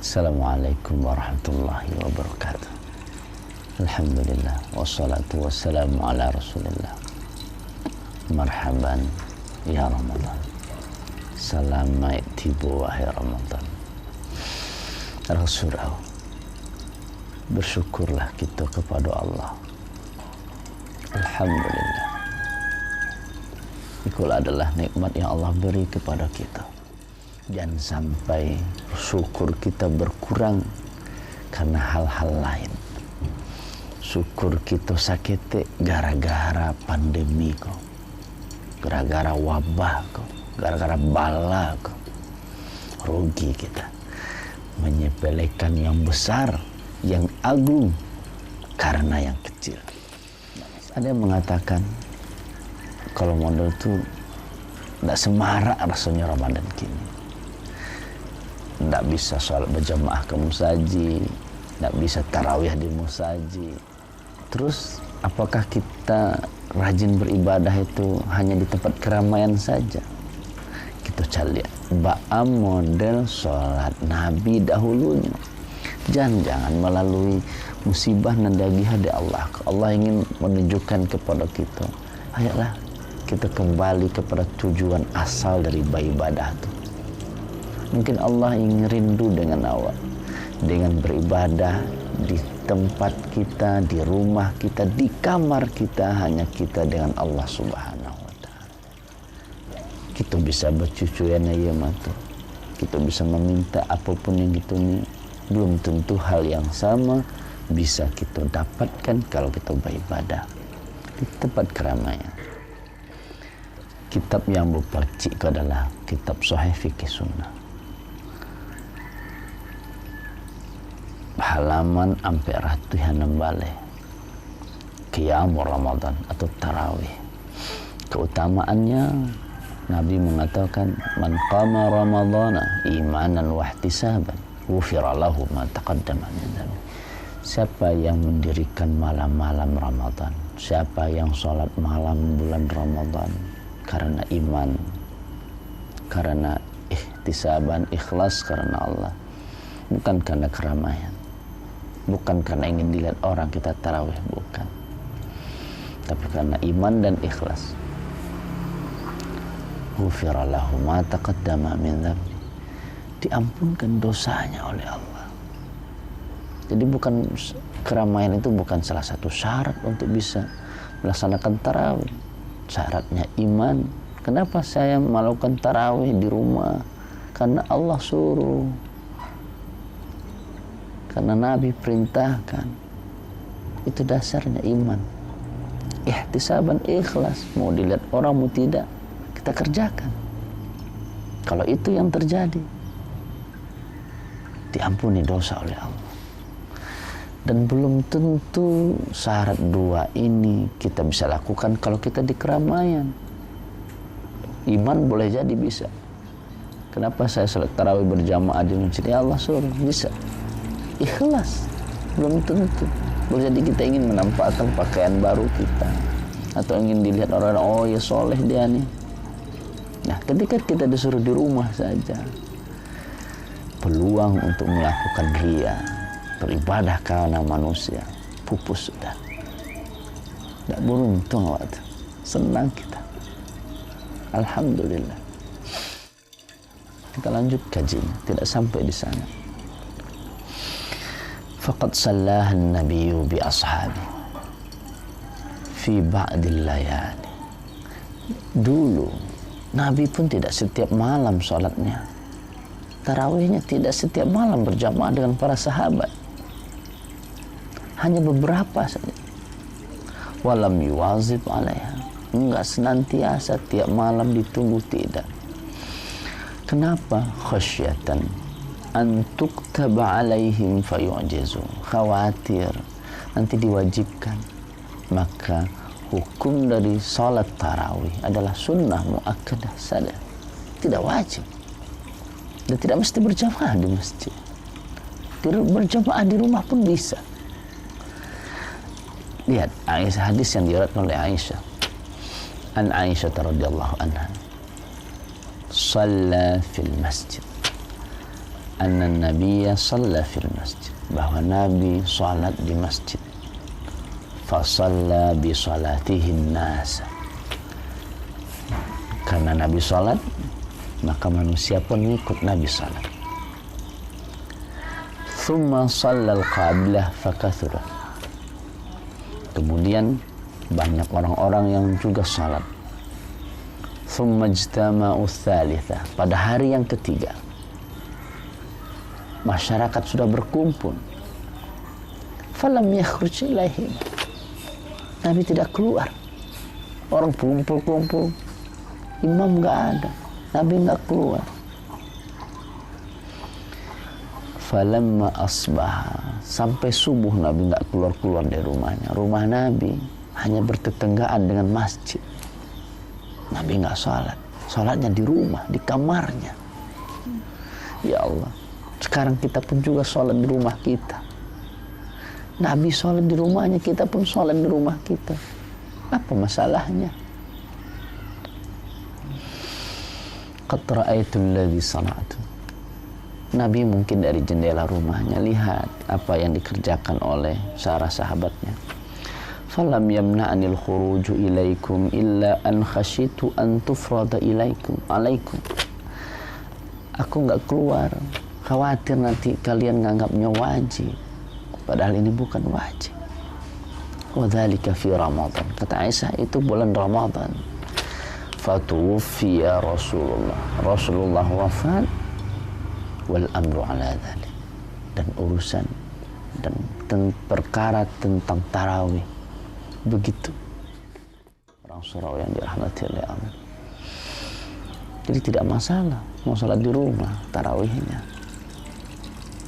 Assalamualaikum warahmatullahi wabarakatuh. Alhamdulillah wassalatu wassalamu ala rasulillah. Marhaban ya Ramadan. Selamat tiba wahai Ramadan. Rasulullah, bersyukurlah kita kepada Allah. Alhamdulillah. Itu adalah nikmat yang Allah beri kepada kita. Jangan sampai syukur kita berkurang karena hal-hal lain. Syukur kita sakit gara-gara pandemi kok, gara-gara wabah kok, gara-gara bala kok. Rugi kita menyepelekan yang besar, yang agung karena yang kecil. Ada yang mengatakan kalau model itu tidak semarak rasanya Ramadan kini. Tidak bisa sholat berjamaah ke musaji, tidak bisa tarawih di musaji. Terus apakah kita rajin beribadah itu hanya di tempat keramaian saja? Kita cari baam model sholat Nabi dahulunya. Jangan melalui musibah dan dagiah dari Allah. Allah ingin menunjukkan kepada kita, ayolah kita kembali kepada tujuan asal dari beribadah itu. Mungkin Allah ingin rindu dengan awak, dengan beribadah di tempat kita, di rumah kita, di kamar kita, hanya kita dengan Allah Subhanahu wa ta'ala. Kita bisa bercucuran ya matu. Kita bisa meminta apapun yang kita ini, belum tentu hal yang sama bisa kita dapatkan kalau kita beribadah di tempat keramaian. Kitab yang berpercik adalah kitab Sahih Fikih Sunnah. Halaman sampai ratusan balik. Qiyam Ramadan atau tarawih. Keutamaannya Nabi mengatakan man qama ramadhana imanan wa ihtisaban ghufira lahu ma taqaddama min dhanbi. Siapa yang mendirikan malam-malam Ramadan, siapa yang sholat malam bulan Ramadan karena iman, karena ihtisaban, ikhlas karena Allah, bukan karena keramaian, bukan karena ingin dilihat orang kita tarawih, bukan, tapi karena iman dan ikhlas. Ghufira lahu ma taqaddama min dhanbi, diampunkan dosanya oleh Allah. Jadi bukan keramaian itu bukan salah satu syarat untuk bisa melaksanakan tarawih. Syaratnya iman. Kenapa saya melakukan tarawih di rumah? Karena Allah suruh, karena Nabi perintahkan. Itu dasarnya iman. Ihtisaban, ikhlas, mau dilihat orang mau tidak, kita kerjakan. Kalau itu yang terjadi, diampuni dosa oleh Allah. Dan belum tentu syarat dua ini kita bisa lakukan kalau kita di keramaian. Iman boleh jadi bisa. Kenapa saya salat tarawih berjamaah di masjid? Ya Allah suruh, bisa. Ikhlas, belum tentu. Boleh jadi kita ingin menampakkan pakaian baru kita, atau ingin dilihat orang, oh ya soleh dia nih. Nah, ketika kita disuruh di rumah saja, peluang untuk melakukan riya, beribadah karena manusia, pupus sudah. Tidak beruntung waktu. Senang kita. Alhamdulillah. Kita lanjut kajinya, tidak sampai di sana. Faqad sallaha an-nabiyyu bi ashabi fi ba'dil layali. Dulu Nabi pun tidak setiap malam sholatnya. Tarawihnya tidak setiap malam berjamaah dengan para sahabat. Hanya beberapa saja. Walam yuwazib alaiha. Enggak senantiasa tiap malam ditunggu, tidak. Kenapa? Khasyatan an tuktaba alaihim fayu'jizu. Khawatir nanti diwajibkan. Maka hukum dari salat tarawih adalah sunnah muakkadah saja, tidak wajib. Dan tidak mesti berjamaah di masjid. Berjamaah di rumah pun bisa. Lihat Aisyah, hadis yang diriwayatkan oleh Aisyah. An Aisyah radhiyallahu anha. Shalla fil masjid anna nabiyya shalla fil masjid, bahwa Nabi salat di masjid. Fa shalla bi salatihi an-nas, karena Nabi salat maka manusia pun ikut Nabi salat. Thumma shalla al-qabilah fakathura, kemudian banyak orang-orang yang juga salat. Thumma ijtama'u tsalitsa, pada hari yang ketiga masyarakat sudah berkumpul. Falam yakhruj ilaihim, Nabi tidak keluar. Orang kumpul-kumpul, imam nggak ada, Nabi nggak keluar. Falamma asbaha, sampai subuh Nabi nggak keluar-keluar dari rumahnya. Rumah Nabi hanya bertetanggaan dengan masjid. Nabi nggak sholat, sholatnya di rumah, di kamarnya. Ya Allah, sekarang kita pun juga sholat di rumah kita. Nabi sholat di rumahnya, kita pun sholat di rumah kita. Apa masalahnya? Qad ra'aitul ladzi sana'tu, Nabi mungkin dari jendela rumahnya lihat apa yang dikerjakan oleh para sahabatnya. Falam yamna'anil khuruju ilaikum illa an khashitu an tufrada alaikum. Aku nggak keluar, khawatir nanti kalian nganggapnya wajib, padahal ini bukan wajib. Wa dzalika fi Ramadan, kata Aisyah, itu bulan Ramadan. Fatuwfiya Rasulullah wafat wal amru ala dzalik, dan urusan dan perkara tentang tarawih begitu. Orang surau yang dirahmati oleh Allah, jadi tidak masalah mau sholat di rumah tarawihnya.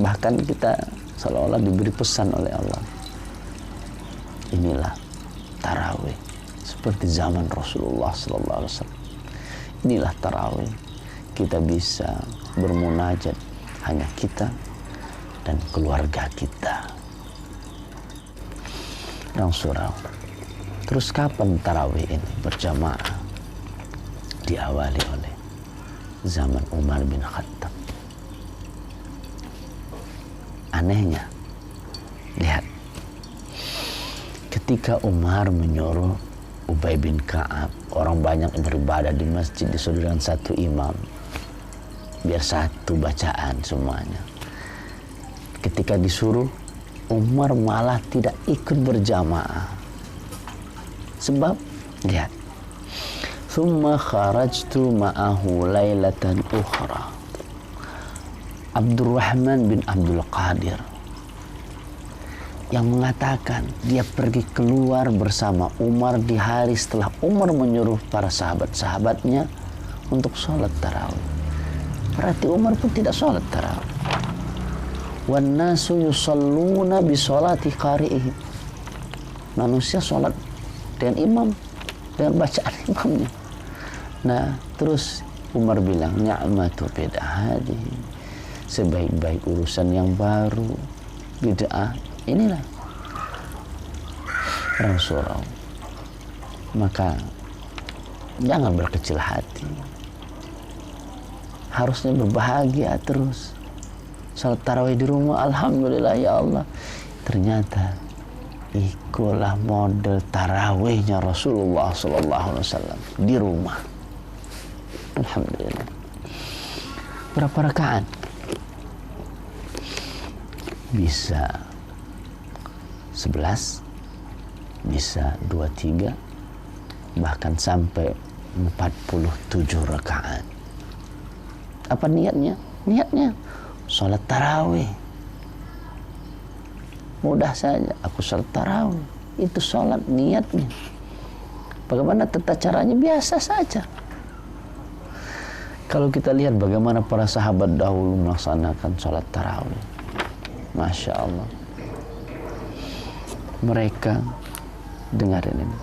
Bahkan kita seolah-olah diberi pesan oleh Allah, inilah tarawih seperti zaman Rasulullah SAW. Inilah tarawih, kita bisa bermunajat hanya kita dan keluarga kita. Orang surau, terus kapan tarawih ini berjamaah? Diawali oleh zaman Umar bin Khattab. Anehnya, lihat, ketika Umar menyuruh Ubay bin Ka'ab, orang banyak beribadah di masjid disuruh dengan satu imam, biar satu bacaan semuanya. Ketika disuruh, Umar malah tidak ikut berjamaah. Sebab, lihat, thumma kharajtu ma'ahu lailatan ukhra. Abdurrahman bin Abdul Qadir yang mengatakan dia pergi keluar bersama Umar di hari setelah Umar menyuruh para sahabat-sahabatnya untuk sholat tarawih. Berarti Umar pun tidak sholat tarawih. Wan nasu yusalluna bi sholati qari'ihim, manusia sholat dengan imam, dengan bacaan imamnya. Nah, terus Umar bilang, ni'matu bid'ah hadhihi, sebaik-baik urusan yang baru bid'ah inilah. Orang surau, maka jangan berkecil hati, harusnya berbahagia terus. Salat tarawih di rumah, alhamdulillah ya Allah. Ternyata ikulah model tarawihnya Rasulullah SAW di rumah. Alhamdulillah. Berapa rakaat? Bisa 11, bisa 23, bahkan sampai 47 rakaat. Apa niatnya? Niatnya sholat tarawih. Mudah saja, aku sholat tarawih. Itu sholat niatnya. Bagaimana tata caranya? Biasa saja. Kalau kita lihat bagaimana para sahabat dahulu melaksanakan sholat tarawih, Masya Allah. Mereka, dengarin ini,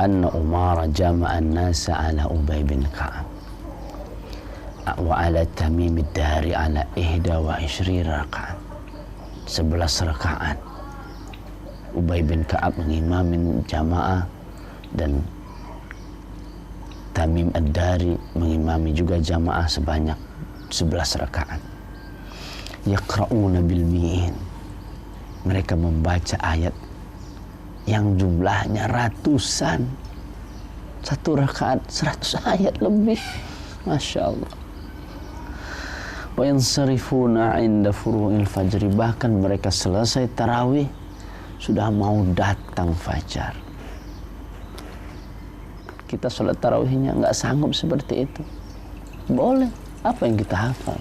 anna Umar jama'an nasa ala Ubay bin Ka'ab wa ala Tamim ad-Dari ala 21 rakaat, 11 rakaat. Ubay bin Ka'ab mengimamin jamaah dan Tamim ad-Dari mengimami juga jamaah sebanyak 11 rakaat. yaqra'una bil mi'in. Mereka membaca ayat yang jumlahnya ratusan. Satu rakaat 100 ayat lebih. Masya Allah. Wa yansarifuna 'inda furu'il fajri. Bahkan mereka selesai tarawih sudah mau datang fajar. Kita sholat tarawihnya nggak sanggup seperti itu. Boleh. Apa yang kita hafal?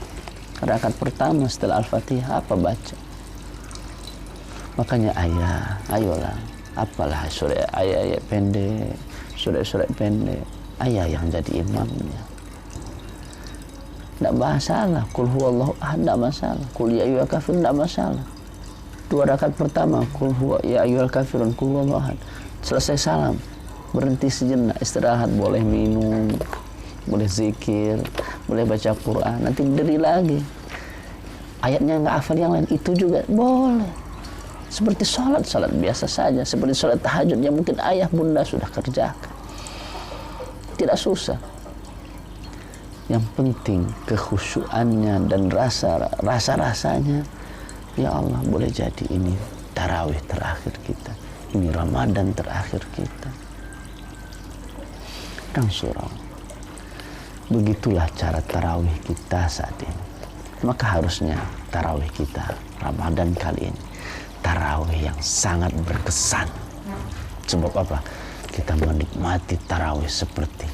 Rakaat pertama setelah Al-Fatihah apa baca? Makanya ayolah, apalah ayat-ayat pendek, surat-surat pendek, ayah yang jadi imamnya. Tidak masalah, kul huwallahu ahad, tidak masalah, kul ya ayyuhal kafirun, tidak masalah. 2 rakaat pertama, kul huwa ya ayyuhal kafirun, kul huwallahu ahad. Selesai salam, berhenti sejenak, istirahat, boleh minum, boleh zikir, boleh baca Quran, nanti berdiri lagi. Ayatnya nggak hafal yang lain, itu juga boleh. Seperti sholat biasa saja, seperti sholat tahajud yang mungkin ayah bunda sudah kerjakan. Tidak susah. Yang penting kekhusyuannya dan rasa-rasanya. Ya Allah, boleh jadi ini tarawih terakhir kita, ini Ramadan terakhir kita. Dan surau. Begitulah cara tarawih kita saat ini. Maka harusnya tarawih kita Ramadan kali ini tarawih yang sangat berkesan. Sebab apa? Kita menikmati tarawih seperti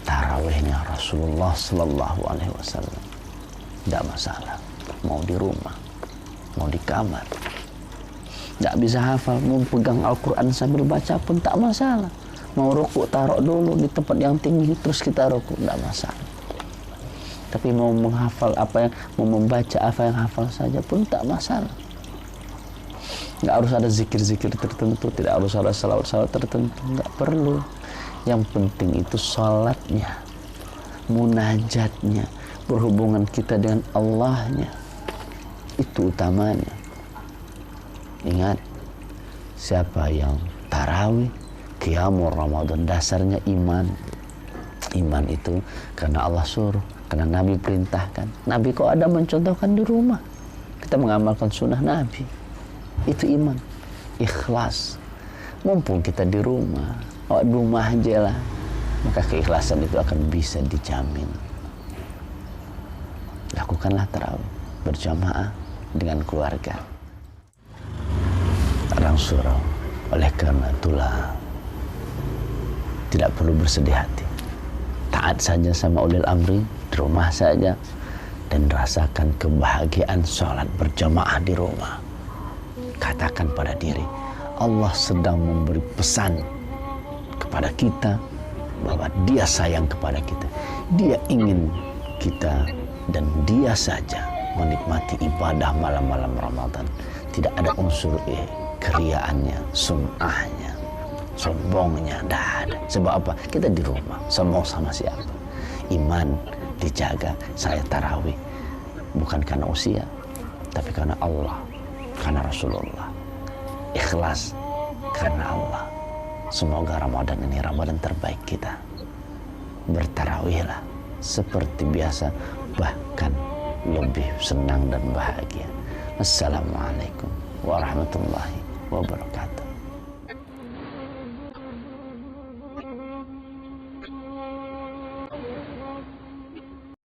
tarawihnya Rasulullah Sallallahu Alaihi Wasallam. Tidak masalah. Mau di rumah, mau di kamar, tidak bisa hafal, mau pegang Al-Quran sambil baca pun tak masalah. Mau rukuk taruh dulu di tempat yang tinggi terus kita rukuk, tidak masalah. Tapi mau menghafal apa yang, mau membaca apa yang hafal saja pun tak masalah. Nggak harus ada zikir-zikir tertentu, tidak harus ada salawat-salawat tertentu, nggak perlu. Yang penting itu sholatnya, munajatnya, berhubungan kita dengan Allahnya, itu utamanya. Ingat, siapa yang tarawih, qiyamul Ramadan, dasarnya iman. Iman itu karena Allah suruh, karena Nabi perintahkan. Nabi kok ada mencontohkan di rumah, kita mengamalkan sunnah Nabi. Itu iman, ikhlas. Mumpung kita di rumah aja lah, maka keikhlasan itu akan bisa dijamin. Lakukanlah tarawih berjamaah dengan keluarga. Orang surau. Oleh karena itulah tidak perlu bersedih hati. Taat saja sama ulil amri, di rumah saja, dan rasakan kebahagiaan sholat berjamaah di rumah. Katakan pada diri, Allah sedang memberi pesan kepada kita bahwa Dia sayang kepada kita. Dia ingin kita dan Dia saja menikmati ibadah malam-malam Ramadan. Tidak ada unsur keriaannya, sum'ahnya, sombongnya, tidak ada. Sebab apa? Kita di rumah, sombong sama siapa? Iman dijaga. Saya tarawih bukan karena usia, tapi karena Allah, karena Rasulullah. Ikhlas karena Allah. Semoga Ramadan ini Ramadan terbaik kita. Bertarawihlah seperti biasa, bahkan lebih senang dan bahagia. Assalamualaikum warahmatullahi wabarakatuh.